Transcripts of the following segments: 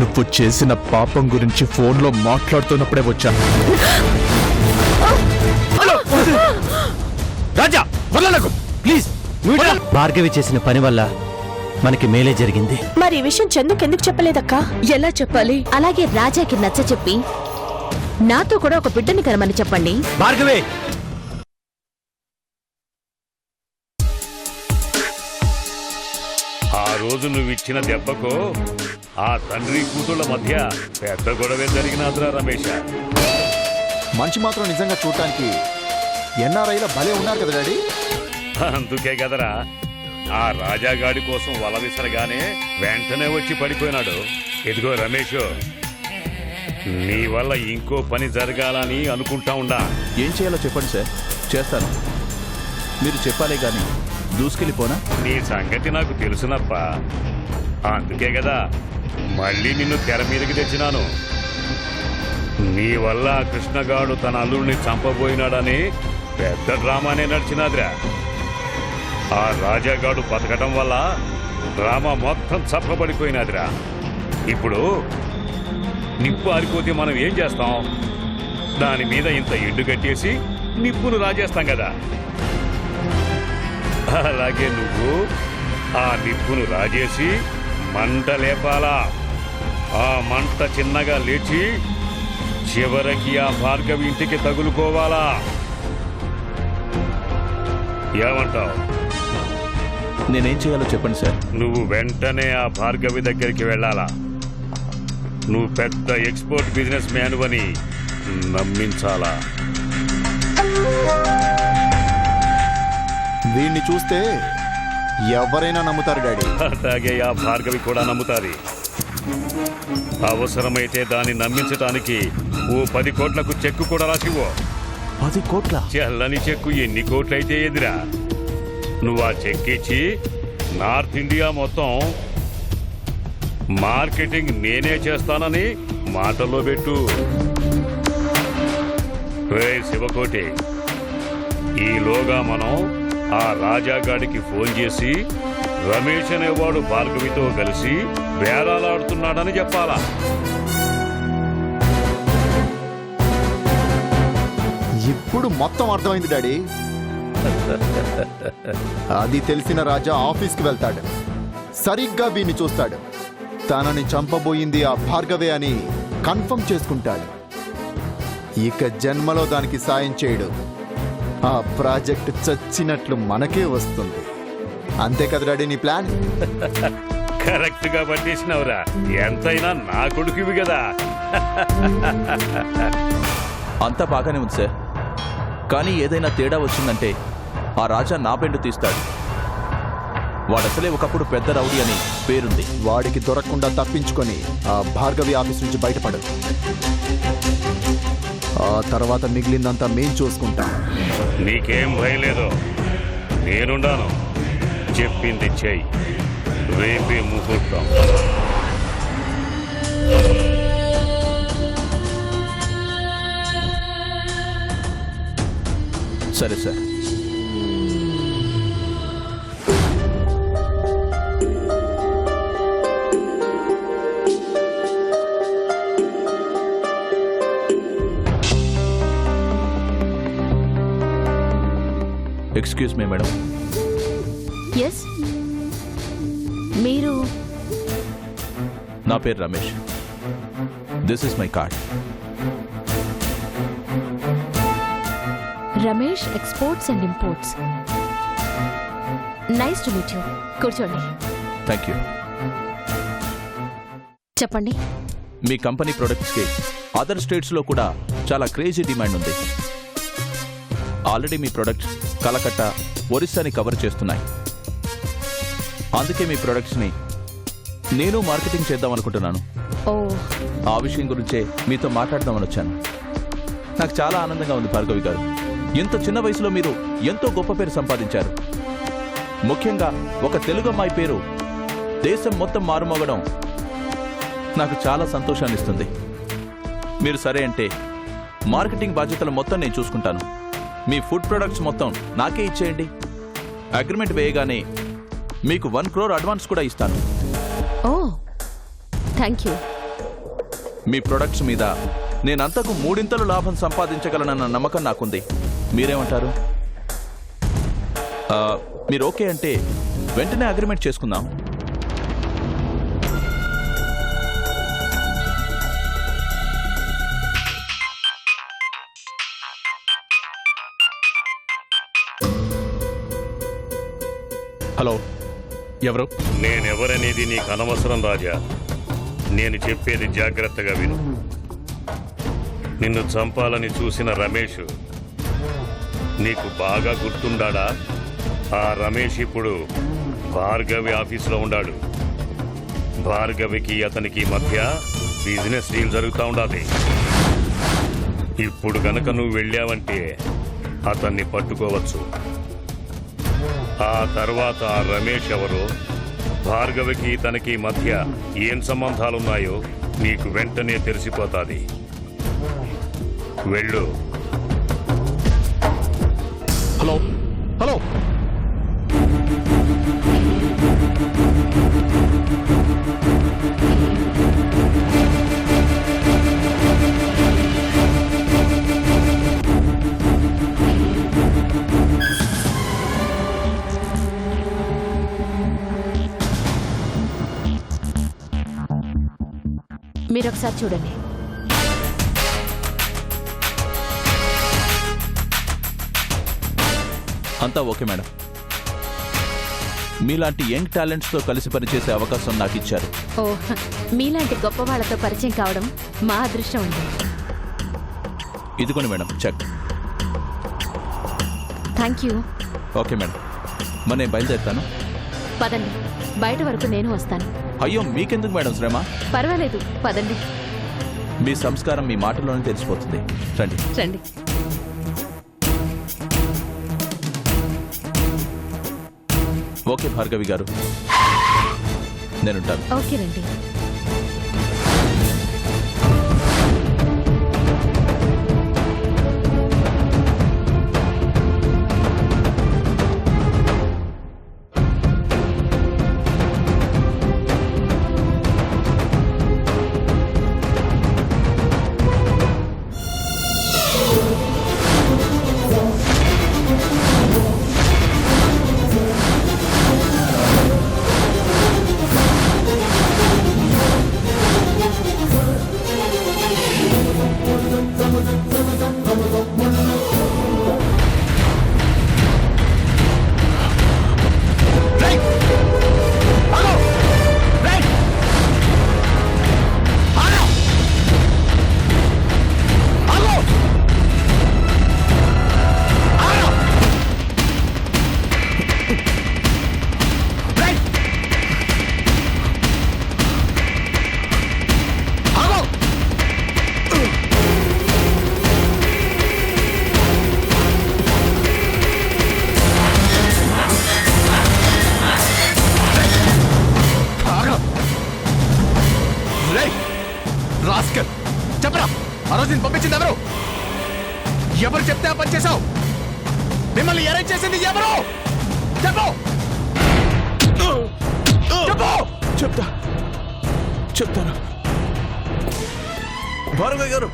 నువ్వు చేసిన పాపం గురించి ఫోన్లో మాట్లాడుతున్నప్పుడే వచ్చా. రాజా వదలకు ప్లీజ్. భార్గవి చేసిన పని వల్ల మనకి మేలే జరిగింది. మరి ఈ విషయం చందుకెందుకు చెప్పలేదక్కా? ఎలా చెప్పాలి? అలాగే రాజాకి నచ్చ చెప్పి నాతో కూడా ఒక బిడ్డని కనమని చెప్పండి. భార్గవి, ఆ రోజు నువ్విచ్చిన దెబ్బకు ఆ తండ్రి కూతుళ్ళ మధ్య పెద్ద గొడవే జరిగినాదిరా రమేష్. మనిషి మాత్రం నిజంగా చూడటానికి ఎన్ఆర్ఐలో భలే ఉన్నారు కదా డాడీ. అందుకే కదరా ఆ రాజాగాడి కోసం వల విసరగానే వెంటనే వచ్చి పడిపోయినాడు. ఇదిగో రమేష్, నీ వల్ల ఇంకో పని జరగాలని అనుకుంటా ఉండా. ఏం చేయాలో చెప్పండి సార్, చేస్తాను. మీరు చెప్పాలే గాని దూసుకెళ్ళిపోనా? నీ సంగతి నాకు తెలుసునప్పా. అందుకే కదా మళ్ళీ నిన్ను తెర మీదకి తెచ్చినాను. నీ వల్ల ఆ కృష్ణగాడు తన అల్లుడిని చంపబోయినాడని పెద్ద డ్రామానే నడిచినాదిరా. ఆ రాజాగాడు బతకటం వల్ల డ్రామా మొత్తం చప్పబడిపోయినాదిరా. ఇప్పుడు నిప్పు ఆరిపోతే మనం ఏం చేస్తాం? దాని మీద ఇంత ఎండు కట్టేసి నిప్పును రాజేస్తాం కదా. అలాగే నువ్వు ఆ నిప్పును రాజేసి మంట లేపాలా. ఆ మంట చిన్నగా లేచి చివరికి ఆ భార్గవి ఇంటికి తగులుకోవాలా. ఏమంటావు? నేనేం చేయాలో చెప్పండి సార్. నువ్వు వెంటనే ఆ భార్గవి దగ్గరికి వెళ్ళాలా. నువ్వు పెద్ద ఎక్స్పోర్ట్ బిజినెస్ మ్యాన్ అని నమ్మించాలా. వీడిని చూస్తే ఎవరైనా నమ్ముతారు డాడీ. అలాగే ఆ భార్గవి కూడా నమ్ముతాది. అవసరమైతే దాన్ని నమ్మించటానికి ఓ 10 కోట్లకు చెక్కు కూడా రాసివో. 10 కోట్ల? చెల్లని చెక్కు ఎన్ని కోట్లయితే ఎదిరా. నువ్వు ఆ చెక్ ఇచ్చి నార్త్ ఇండియా మొత్తం మార్కెటింగ్ నేనే చేస్తానని మాటల్లో పెట్టు. రే శివకోటి, ఈలోగా మనం ఆ రాజాగాడికి ఫోన్ చేసి రమేష్ అనేవాడు భార్గవితో కలిసి బేరాలాడుతున్నాడని చెప్పాలా. ఇప్పుడు మొత్తం అర్థమైంది డాడీ. అది తెలిసిన రాజా ఆఫీస్కి వెళ్తాడు. సరిగ్గా వీణ్ణి చూస్తాడు. తనని చంపబోయింది ఆ భార్గవే అని కన్ఫర్మ్ చేసుకుంటాడు. ఇక జన్మలో దానికి సాయం చేయడు. ఆ ప్రాజెక్ట్ చచ్చినట్లు మనకే వస్తుంది. అంతే కదా డాడీ నీ ప్లాన్? కరెక్ట్ గా పట్టేసినవురా. ఎంతైనా నా కొడుకువి కదా. అంతా బాగానే ఉంది సార్, కానీ ఏదైనా తేడా వచ్చిందంటే ఆ రాజా నా బెండు తీస్తాడు. వాడసలే ఒకప్పుడు పెద్ద రౌడీ అని పేరుంది. వాడికి దొరకకుండా తప్పించుకొని ఆ భార్గవి ఆఫీస్ నుంచి బయటపడు. ఆ తర్వాత మిగిలిందంతా మేం చూసుకుంటాం. నీకేం భయం లేదు, నేనుండాను. చెప్పింది చెయ్యి. రేపే ముహూర్తం. సరే sir. Excuse me madam. Yes, మీరు? నా పేరు Ramesh. This is my card. Ramesh exports and imports. Nice to meet you. కూర్చోండి. Thank you. చెప్పండి. మీ కంపెనీ ప్రొడక్ట్స్కి అదర్ స్టేట్స్లో కూడా చాలా క్రేజీ డిమాండ్ ఉంది. ఆల్రెడీ మీ ప్రొడక్ట్స్ కలకట్ట, ఒరిస్సాని కవర్ చేస్తున్నాయి. అందుకే మీ ప్రొడక్ట్స్ని నేను మార్కెటింగ్ చేద్దాం అనుకుంటున్నాను. ఓ, ఆ విషయం గురించే మీతో మాట్లాడదామని వచ్చాను. నాకు చాలా ఆనందంగా ఉంది భార్గవి గారు. ఇంత చిన్న వయసులో మీరు ఎంతో గొప్ప పేరు సంపాదించారు. ముఖ్యంగా ఒక తెలుగు అమ్మాయి పేరు దేశం మొత్తం మారుమోగడం నాకు చాలా సంతోషాన్ని ఇస్తుంది. మీరు సరే అంటే మార్కెటింగ్ బాధ్యతలు మొత్తం నేను చూసుకుంటాను. మీ ఫుడ్ ప్రొడక్ట్స్ మొత్తం నాకే ఇచ్చేయండి. అగ్రిమెంట్ వేయగానే మీకు 1 crore అడ్వాన్స్ కూడా ఇస్తాను. ఓ, థ్యాంక్ యూ. మీ ప్రొడక్ట్స్ మీద నేనంతకు 3 లాభం సంపాదించగలనన్న నమ్మకం నాకుంది. మీరేమంటారు? మీరు ఓకే అంటే వెంటనే అగ్రిమెంట్ చేసుకుందాం. హలో, ఎవరు? నేనెవరనేది నీకు అనవసరం రాజా. నేను చెప్పేది జాగ్రత్తగా విను. నిన్ను చంపాలని చూసిన రమేష్ నీకు బాగా గుర్తుండాడా? ఆ రమేష్ ఇప్పుడు భార్గవి ఆఫీసులో ఉన్నాడు. భార్గవికి అతనికి మధ్య బిజినెస్ డీల్ జరుగుతూ ఉండాలి. ఇప్పుడు గనక నువ్వు వెళ్ళావంటే అతన్ని పట్టుకోవచ్చు. ఆ తర్వాత ఆ రమేష్ ఎవరో, భార్గవికి తనకి మధ్య ఏం సంబంధాలున్నాయో నీకు వెంటనే తెలిసిపోతాది. వెళ్ళు. హలో హలో, మీరొకసారి చూడండి. అంతా ఓకే మేడం. మీలాంటి యంగ్ టాలెంట్స్తో కలిసి పనిచేసే అవకాశం నాకు ఇచ్చారు. ఓ, మీలాంటి గొప్ప వాళ్ళతో పరిచయం కావడం మా అదృష్టం ఉంది. ఇదిగోండి madam check. Thank you. Okay madam, మరి నేను బయలుదేరుతాను. పదండి, బయట వరకు నేను వస్తాను. అయ్యో, మీకెందుకు మేడం శ్రమ? పర్వాలేదు, పదండి. మీ సంస్కారం మీ మాటల్లోనే తెలిసిపోతుంది. రండి రండి. ఓకే భార్గవి గారు, నేనుంటాను. ఓకే రండి. చెప్పరా, ఆ రోజు నేను పంపించింది ఎవరు? ఎవరు చెప్తే ఆ పని చేశావు? మిమ్మల్ని అరెస్ట్ చేసింది ఎవరు? చెప్పు. చెప్తాను భార్గవి గారు.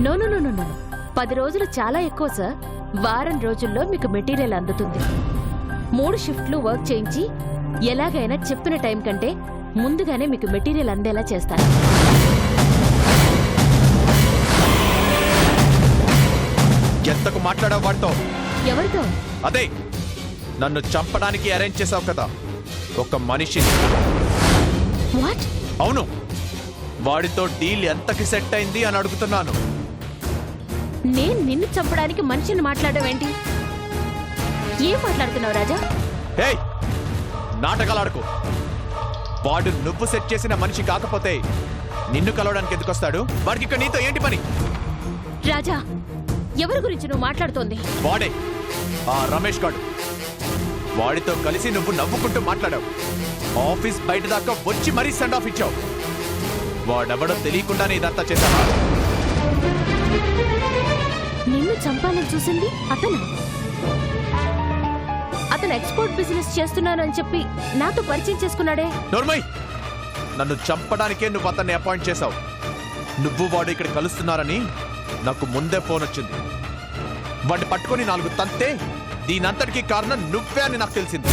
నో నో నో నో 10 రోజులు చాలా ఎక్కువ సార్. వారం రోజుల్లో మీకు మెటీరియల్ అందుతుంది. 3 షిఫ్ట్లు వర్క్ చేయించి ఎలాగైనా చెప్పిన టైం కంటే ముందుగానే మీకు మెటీరియల్ అందేలా చేస్తాను. ఎంతకు మాట్లాడావు వాడితో? ఎవరితో? అదే, నన్ను చంపడానికి అరేంజ్ చేసావు కదా ఒక మనిషి. వాట్? అవును, వాడితో డీల్ ఎంతకి సెట్ అయింది అని అడుగుతున్నాను. నేను నిన్ను చంపడానికి మనిషిని మాట్లాడడం ఏంటి? ఏం మాట్లాడుతున్నావు రాజా? ఏయ్ నాటకాలు ఆడుకో. వాడు నువ్వు సెట్ చేసిన మనిషి కాకపోతే నిన్ను కలవడానికి ఎందుకు వస్తాడు? వాడికి ఇక్కడ నీతో ఏంటి పని? రాజా, ఎవరి గురించి నువ్వు మాట్లాడుతోంది? వాడే ఆ రమేష్ గాడు. వాడితో కలిసి నువ్వు నవ్వుకుంటూ మాట్లాడావు. ఆఫీస్ బయట దాకా వచ్చి మరీ సెండ్ ఆఫ్ ఇచ్చావు. వాడెవడో తెలియకుండానే ఇదంతా చేశావా? నిన్ను చంపాలని చూసింది అతను. అతను ఎక్స్పోర్ట్ బిజినెస్ చేస్తున్నానని చెప్పి నాతో పరిచయం చేసుకున్నాడే. నోర్మై, నన్ను చంపడానికే నువ్వు అతన్ని అపాయింట్ చేశావు. నువ్వు వాడు ఇక్కడ కలుస్తున్నారని నాకు ముందే ఫోన్ వచ్చింది. వాడిని పట్టుకొని 4 తంతే దీనంతటికీ కారణం నువ్వే అని నాకు తెలిసింది.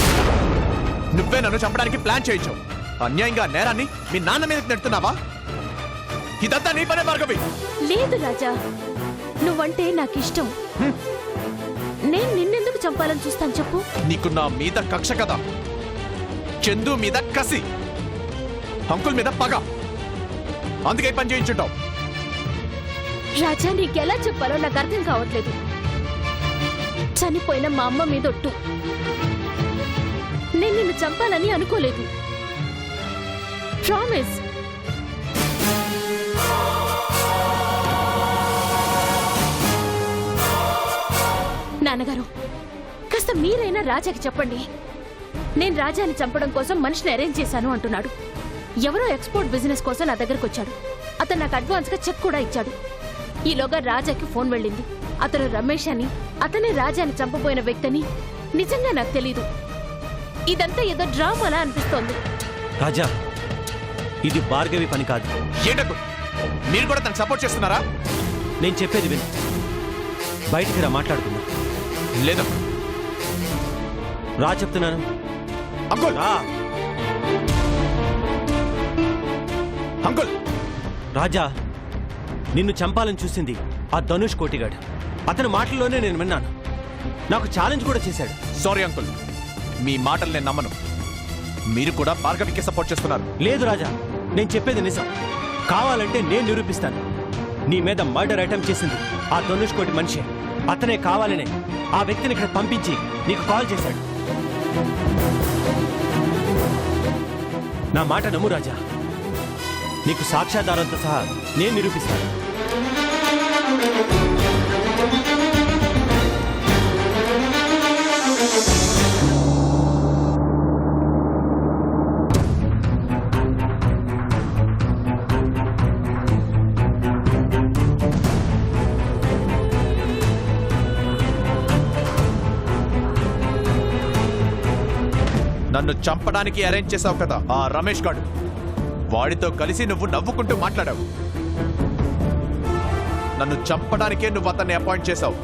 నువ్వే నన్ను చంపడానికి ప్లాన్ చేయించావు. అన్యాయంగా నేరాన్ని మీ నాన్న మీదకి నెడుతున్నావా? ఇదంతా నీ పనే భార్గవి. లేదు రాజా, నువ్వంటే నాకు ఇష్టం. నేను నిన్నెందుకు చంపాలని చూస్తాను చెప్పు? నీకు నా మీద కక్ష కదా. చందు మీద కసి, అంకుల్ మీద పగ. అందుకే పని చేయించుంటావు. రాజా, నీకెలా చెప్పాలో నాకు అర్థం కావట్లేదు. చనిపోయిన మా అమ్మ మీద ఒట్టు. నేను నిన్ను చంపాలని అనుకోలేదు. ప్రామిస్. నాన్నగారు, కాస్త మీరైనా రాజాకి చెప్పండి. నేను రాజాని చంపడం కోసం మనిషిని అరేంజ్ చేశాను అంటున్నాడు. ఎవరో ఎక్స్పోర్ట్ బిజినెస్ కోసం నా దగ్గరకు వచ్చాడు. అతను నాకు అడ్వాన్స్ గా చెక్ కూడా ఇచ్చాడు. ఈలోగా రాజాకి ఫోన్ వెళ్ళింది. అతను రమేష్ అని, అతనే రాజాని చంపబోయిన వ్యక్తిని నిజంగా నాకు తెలీదు. ఇదంతా ఏదో డ్రామాలా అనిపిస్తోంది. రాజా, ఇది భార్గవి పని కాదు. ఏంటకు మీరు కూడా తనకు సపోర్ట్ చేస్తున్నారా? నేను చెప్పేది విను. బయటికి రా, మాట్లాడుకుందాం. లేదు రా చెప్తున్నాను. అంకుల్, రా. అంకుల్. రాజా, నిన్ను చంపాలని చూసింది ఆ ధనుష్ కోటిగాడు. అతని మాటల్లోనే నేను విన్నాను. నాకు ఛాలెంజ్ కూడా చేశాడు. సారీ అంకుల్, మీ మాటలు నేను నమ్మను. మీరు కూడా భార్గవికి సపోర్ట్ చేస్తున్నారు. లేదు రాజా, నేను చెప్పేది నిజం. కావాలంటే నేను నిరూపిస్తాను. నీ మీద మర్డర్ అటెంప్ట్ చేసింది ఆ ధనుష్ కోటి మనిషి. అతనే కావాలనే ఆ వ్యక్తిని ఇక్కడ పంపించి నీకు కాల్ చేశాడు. నా మాట నమ్ము రాజా. నీకు సాక్ష్యాధారంతో సహా నేను నిరూపిస్తాను. నన్ను చంపడానికి అరేంజ్ చేశావు కదా ఆ రమేష్ గాడు. వాడితో కలిసి నువ్వు నవ్వుకుంటూ మాట్లాడావు. నన్ను చంపడానికే నువ్వు అతన్ని అపాయింట్ చేశావు.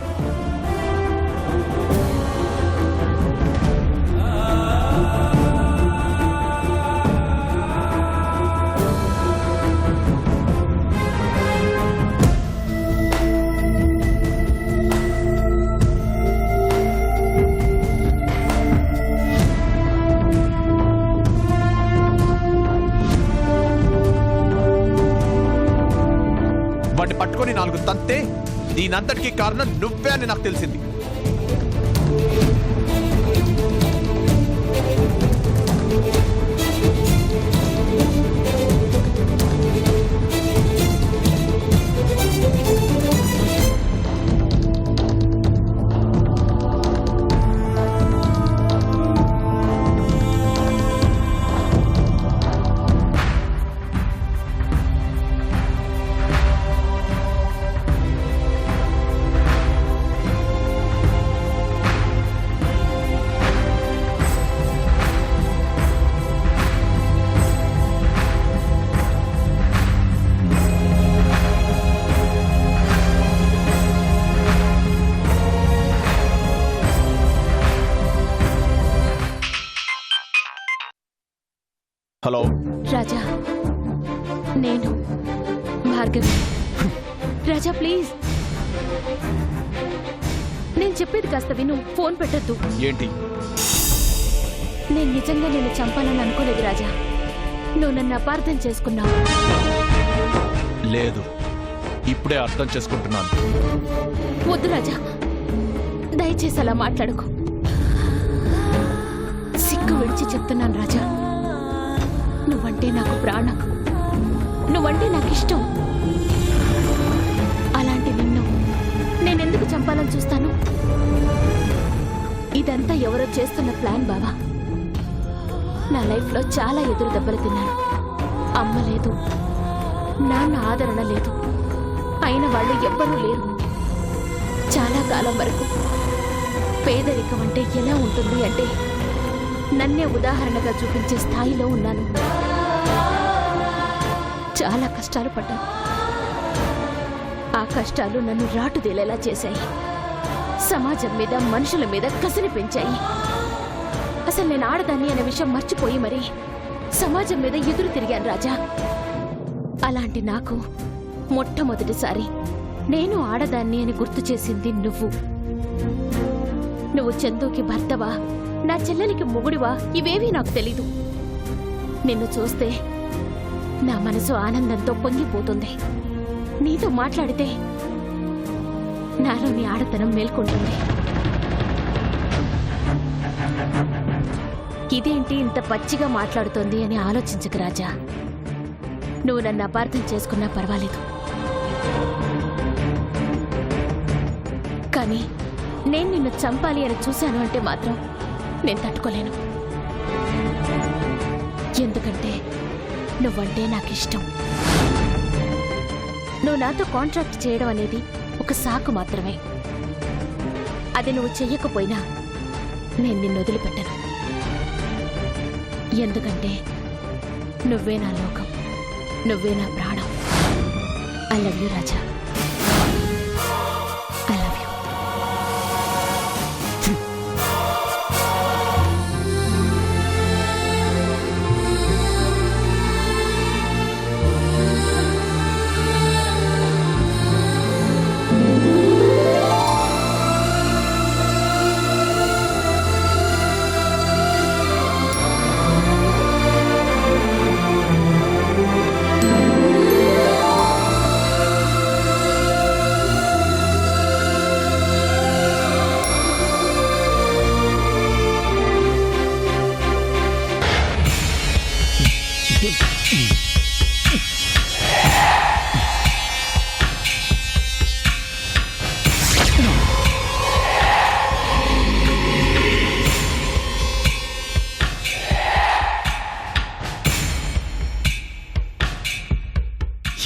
వాడిని పట్టుకొని 4 తంతే దీనంతటికీ కారణం నువ్వే అని నాకు తెలిసింది. హలో రాజా, నేను భార్గవి. రాజా ప్లీజ్, నేను చెప్పేది కాస్త విను. ఫోన్ పెట్టద్దు. ఏంటి? నేను నిజంగా నిన్ను చంపాలని అనుకోలేదు రాజా. నువ్వు నన్ను అపార్థం చేసుకున్నావు. లేదు, ఇప్పుడే అర్థం చేసుకుంటున్నాను. వద్దు రాజా, దయచేసి అలా మాట్లాడుకో. దిక్కు విడిచి చెప్తున్నాను రాజా, నువ్వంటే నాకు ప్రాణం, నువ్వంటే నాకు ఇష్టం. అలాంటి నిన్ను నేనెందుకు చంపాలని చూస్తాను? ఇదంతా ఎవరో చేస్తున్న ప్లాన్ బావా. నా లైఫ్లో చాలా ఎదురు దెబ్బలు తిన్నాను. అమ్మ లేదు, నాన్న ఆదరణ లేదు, అయిన వాళ్ళు ఎవ్వరూ లేరు. చాలా కాలం వరకు పేదరికం అంటే ఎలా ఉంటుంది అంటే నన్నే ఉదాహరణగా చూపించే స్థాయిలో ఉన్నాను. చాలా కష్టాలు పడ్డాను. ఆ కష్టాలు నన్ను రాటుదేలేలా చేశాయి. సమాజం మీద, మనుషుల మీద కసిని పెంచాయి. అసలు నేను ఆడదాన్ని అనే విషయం మర్చిపోయి మరి సమాజం మీద ఎదురు తిరిగాను రాజా. అలాంటి నాకు మొట్టమొదటిసారి నేను ఆడదాన్ని అని గుర్తు చేసింది నువ్వు. నువ్వు చందుకి భర్తవా, నా చెల్లెలికి మొగుడివా, ఇవేవీ నాకు తెలీదు. నిన్ను చూస్తే నా మనసు ఆనందంతో పొంగిపోతుంది. నీతో మాట్లాడితే నాలోని ఆడతనం మేల్కొంటుంది. ఇదేంటి ఇంత పచ్చిగా మాట్లాడుతోంది అని ఆలోచించకు రాజా. నువ్వు నన్ను అపార్థం చేసుకున్నా పర్వాలేదు, కానీ నేను నిన్ను చంపాలి అని చూశాను అంటే మాత్రం నేను తట్టుకోలేను. ఎందుకంటే నువ్వంటే నాకు ఇష్టం. నువ్వు నాతో కాంట్రాక్ట్ చేయడం అనేది ఒక సాకు మాత్రమే. అది నువ్వు చెయ్యకపోయినా నేను నిన్ను వదిలిపెట్టను. ఎందుకంటే నువ్వే నా లోకం, నువ్వే నా ప్రాణం. I love you Raja, I love you.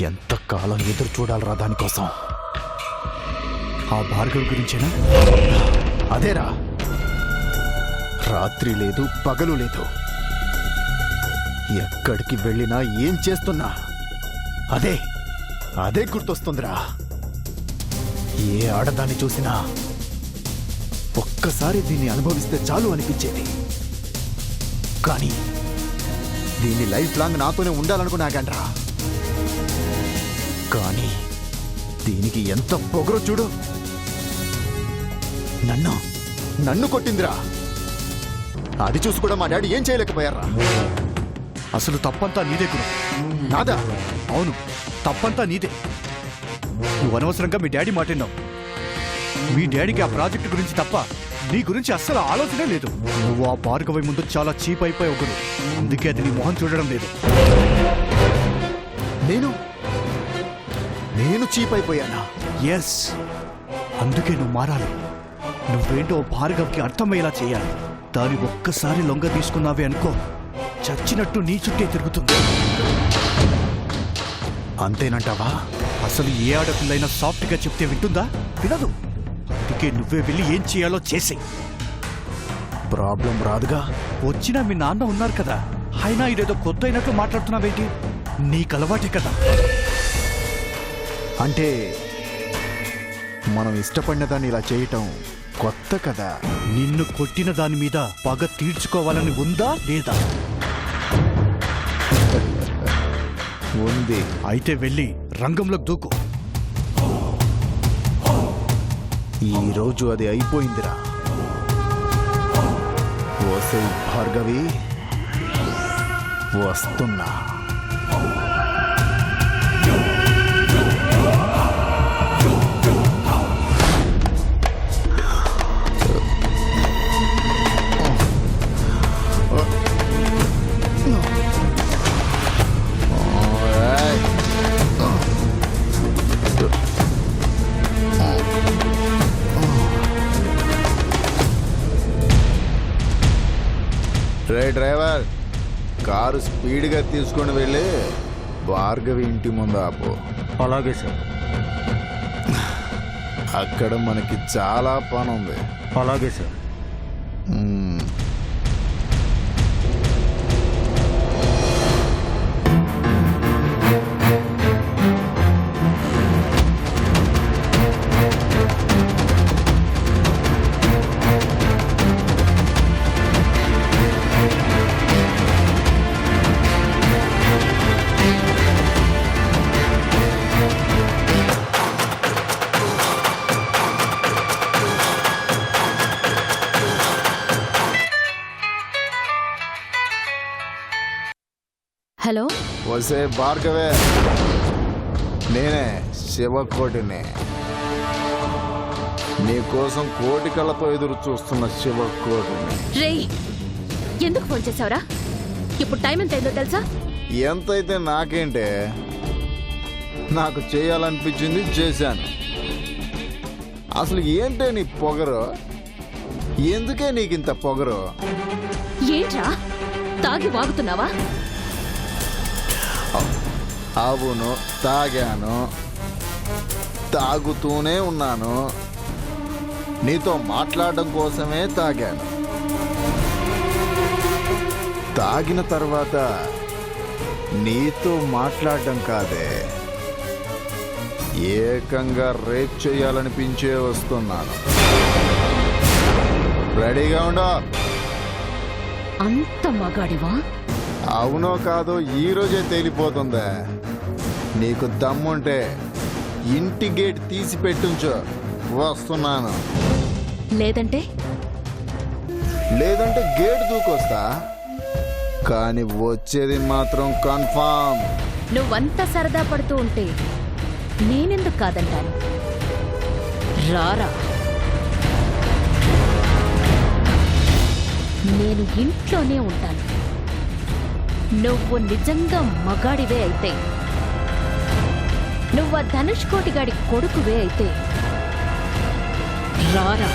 ఎంతకాలం ఎదురు చూడాలరా దానికోసం? ఆ భార్గవి గురించేనా? అదేరా, రాత్రి లేదు, పగలు లేదు, ఎక్కడికి వెళ్ళినా ఏం చేస్తున్నా అదే అదే గుర్తొస్తుందిరా. ఏ ఆడదాన్ని చూసినా ఒక్కసారి దీన్ని అనుభవిస్తే చాలు అనిపించేది. కానీ దీన్ని లైఫ్ లాంగ్ నాతోనే ఉండాలనుకున్నాగండ్రా. కానీ దీనికి ఎంత పొగరో చూడు. నన్ను కొట్టిందిరా. అది చూసి కూడా మా డాడీ ఏం చేయలేకపోయారా? అసలు తప్పంతా నీదే గురు. నాదా? అవును, తప్పంతా నీదే. నువ్వు అనవసరంగా మీ డాడీ మాట్లాడినావు. మీ డాడీకి ఆ ప్రాజెక్టు గురించి తప్ప నీ గురించి అస్సలు ఆలోచనే లేదు. నువ్వు ఆ భార్గవి ముందు చాలా చీప్ అయిపోయావు గురు. అందుకే అది నీ మొహం చూడడం లేదు. నేను చీప్ అయిపోయానా? ఎస్, అందుకే నువ్వు మారాలి. నువ్వేంటో భార్గవ్కి అర్థమయ్యేలా చేయాలి. దాన్ని ఒక్కసారి లొంగ తీసుకున్నావే అనుకో, చచ్చినట్టు నీ చుట్టే తిరుగుతుంది. అంతేనంటావా? అసలు ఏ ఆడపిల్లైనా సాఫ్ట్గా చెప్తే వింటుందా? వినదు. అందుకే నువ్వే వెళ్ళి ఏం చేయాలో చేసేయ్. ప్రాబ్లం రాదుగా. వచ్చినా మీ నాన్న ఉన్నారు కదా, అయినా ఇదేదో కొత్త అయినట్లు మాట్లాడుతున్నావేంటి? నీకు అలవాటే కదా. అంటే మనం ఇష్టపడిన దాన్ని ఇలా చేయటం కొత్త కదా. నిన్ను కొట్టిన దాని మీద పగ తీర్చుకోవాలని ఉందా లేదా? ఉంది. అయితే వెళ్ళి రంగంలోకి దూకు. ఈరోజు అది అయిపోయిందిరా. ఓసై భార్గవి, వస్తున్నా. రే డ్రైవర్, కారు స్పీడ్గా తీసుకొని వెళ్ళి భార్గవి ఇంటి ముందు ఆపు. అలాగే సార్. అక్కడ మనకి చాలా పని ఉంది. అలాగే సార్. మ్మ్. హలో, వసే భార్గవే, నేనే శివకోటిని. నీకోసం కోటి కళ్ళతో ఎదురు చూస్తున్న శివకోటిని. రేయ్, ఎందుకు ఫోన్ చేసావురా? ఇప్పుడు టైం ఎంత అయిందో తెలుసా? ఎంతైతే నాకేంటే, నాకు చేయాలనిపించింది చేశాను. అసలు ఏంటే నీ పొగరు? ఎందుకే నీకింత పొగరు? ఏంట్రా, తాగి వాగుతున్నావా? అవును, తాగాను, తాగుతూనే ఉన్నాను. నీతో మాట్లాడడం కోసమే తాగాను. తాగిన తర్వాత నీతో మాట్లాడడం కాదే, ఏకంగా రేప్ చేయాలనిపించే వస్తున్నాను. రెడీగా ఉండు. అంత మగాడివా? అవునో కాదో ఈ రోజే తేలిపోతుందా? నీకు దమ్ముంటే ఇంటి గేట్ తీసి పెట్టించు, వస్తున్నాను. లేదంటే లేదంటే గేట్ దూకొస్తా, కానీ వచ్చేది మాత్రం కన్ఫామ్. నువ్వంత సరదా పడుతూ ఉంటే నేనెందుకు కాదంటాను? రారా, నేను ఇంట్లోనే ఉంటాను. నువ్వు నిజంగా మగాడివే అయితే, నువ్వు ఆ ధనుష్ కోటిగాడి కొడుకువే అయితే రారా.